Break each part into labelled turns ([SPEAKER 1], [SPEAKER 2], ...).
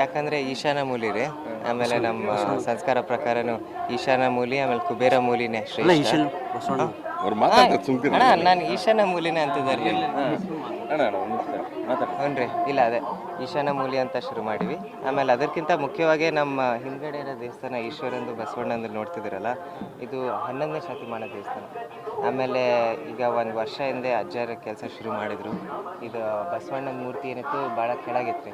[SPEAKER 1] ಯಾಕಂದರೆ ಈಶಾನ ಮೂಲಿ ರೀ. ಆಮೇಲೆ ನಮ್ಮ ಸಂಸ್ಕಾರ ಪ್ರಕಾರನು ಈಶಾನ ಮೂಲಿ, ಆಮೇಲೆ ಕುಬೇರ ಮೂಲಿನೇ
[SPEAKER 2] ಅಲ್ಲ
[SPEAKER 1] ಶ್ರೇಷ್ಠ.
[SPEAKER 2] ಈಶಾನ್ ಬಸವಣ್ಣ
[SPEAKER 3] ಅವ್ರು
[SPEAKER 1] ಹಾಂ
[SPEAKER 3] ಮಾತಾಡ್ತಾರೆ ಸುಮ್ಕಿರಿ.
[SPEAKER 1] ಅಣ್ಣ, ನಾನು ಈಶಾನ ಮೂಲಿನೇ ಅಂತಿದ್ದಾರೆ ರೀ.
[SPEAKER 3] ಅಣ್ಣ ಒಂದು ನಿಮಿಷ ಮಾತಾಡಿ.
[SPEAKER 1] ಹ್ಞೂ ರೀ. ಇಲ್ಲ ಅದೇ ಈಶಾನ ಮೂಲಿ ಅಂತ ಶುರು ಮಾಡಿವಿ. ಆಮೇಲೆ ಅದಕ್ಕಿಂತ ಮುಖ್ಯವಾಗಿ ನಮ್ಮ ಹಿಂದ್ಗಡೆ ಇರೋ ದೇವಸ್ಥಾನ ಈಶ್ವರಂದು ಬಸವಣ್ಣಂದು ನೋಡ್ತಿದ್ದೀರಲ್ಲ, ಇದು 11ನೇ ಶತಮಾನ ದೇವಸ್ಥಾನ. ಆಮೇಲೆ ಈಗ ಒಂದು ವರ್ಷ ಹಿಂದೆ ಅಜ್ಜರ ಕೆಲಸ ಶುರು ಮಾಡಿದರು. ಇದು ಬಸವಣ್ಣನ ಮೂರ್ತಿ ಏನಿತ್ತು ಭಾಳ ಕೆಳಗಿತ್ತು.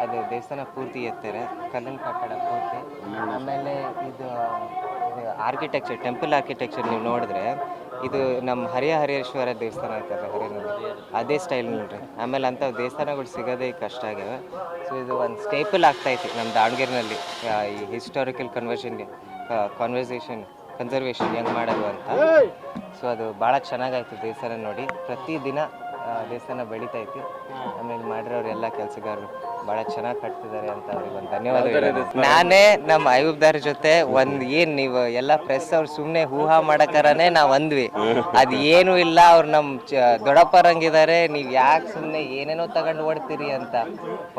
[SPEAKER 1] ಅದು ದೇವಸ್ಥಾನ ಪೂರ್ತಿ ಎತ್ತಾರೆ, ಕಲ್ಲಿನ ಕಟ್ಟಡ ಪೂರ್ತಿ. ಆಮೇಲೆ ಇದು ಆರ್ಕಿಟೆಕ್ಚರ್, ಟೆಂಪಲ್ ಆರ್ಕಿಟೆಕ್ಚರ್ ನೀವು ನೋಡಿದ್ರೆ ಇದು ನಮ್ಮ ಹರಿಹರೇಶ್ವರ ದೇವಸ್ಥಾನ ಐತಲ್ಲ ಹರಿಹರನಲ್ಲಿ, ಅದೇ ಸ್ಟೈಲ್ ನೋಡ್ರಿ. ಆಮೇಲೆ ಅಂಥ ದೇವಸ್ಥಾನಗಳು ಸಿಗೋದೇ ಕಷ್ಟ ಆಗ್ಯಾವೆ. ಸೊ ಇದು ಒಂದು ಸ್ಟೇಪಲ್ ಆಗ್ತಾಯಿತ್ತು ನಮ್ಮ ದಾವಣಗೆರೆನಲ್ಲಿ, ಈ ಹಿಸ್ಟಾರಿಕಲ್ ಕನ್ಸರ್ವೇಷನ್ ಹೆಂಗೆ ಮಾಡೋದು ಅಂತ. ಸೊ ಅದು ಭಾಳ ಚೆನ್ನಾಗಾಯ್ತು ದೇವಸ್ಥಾನ ನೋಡಿ. ಪ್ರತಿದಿನ ದೇವಸ್ಥಾನ ಬೆಳೀತೈತಿ. ಆಮೇಲೆ ಮಾಡಿರೋರು ಎಲ್ಲ ಕೆಲಸಗಾರರು ಭಾಳ ಚೆನ್ನಾಗಿ ಕಟ್ತಿದ್ದಾರೆ ಅಂತ ಅವ್ರಿಗೆ ಒಂದು ಧನ್ಯವಾದ. ನಾನೇ ನಮ್ಮ ಅಯ್ಯೂಬ್ದಾರ್ ಜೊತೆ ಏನು ನೀವು ಎಲ್ಲ ಪ್ರೆಸ್ ಅವ್ರು ಸುಮ್ಮನೆ ಊಹಾ ಮಾಡಕ್ಕಾರನೇ ನಾವು ಅಂದ್ವಿ, ಅದು ಏನೂ ಇಲ್ಲ, ಅವ್ರು ನಮ್ಮ ದೊಡ್ಡಪ್ಪರಂಗಿದ್ದಾರೆ, ನೀವು ಯಾಕೆ ಸುಮ್ಮನೆ ಏನೇನೋ ತಗೊಂಡು ಓಡ್ತೀರಿ ಅಂತ.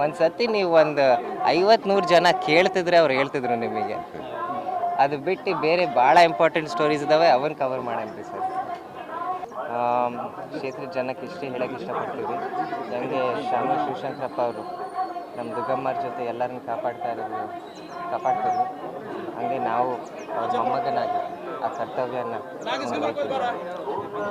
[SPEAKER 1] ಒಂದು ಸತಿ ನೀವು ಒಂದು 50-100 ಜನ ಕೇಳ್ತಿದ್ರೆ ಅವ್ರು ಹೇಳ್ತಿದ್ರು ನಿಮಗೆ. ಅದು ಬಿಟ್ಟು ಬೇರೆ ಭಾಳ ಇಂಪಾರ್ಟೆಂಟ್ ಸ್ಟೋರೀಸ್ ಇದ್ದಾವೆ, ಅವನ್ನ ಕವರ್ ಮಾಡಂತ್ರಿ ಸರ್. ಕ್ಷೇತ್ರದ ಜನಕ್ಕೆ ಇಷ್ಟೇ ಹೇಳೋಕ್ಕೆ ಇಷ್ಟಪಡ್ತೀವಿ. ಹೆಂಗೆ ಶಾಮಾ ಶಿವಶಂಕರಪ್ಪ ಅವರು ನಮ್ಮ ದುಗ್ಗಮ್ಮರ ಜೊತೆ ಎಲ್ಲರನ್ನ ಕಾಪಾಡ್ತಿದ್ರು, ಹಂಗೆ ನಾವು ಅವ್ರ ಮೊಮ್ಮಗನಾಗಿ ಆ ಕರ್ತವ್ಯನ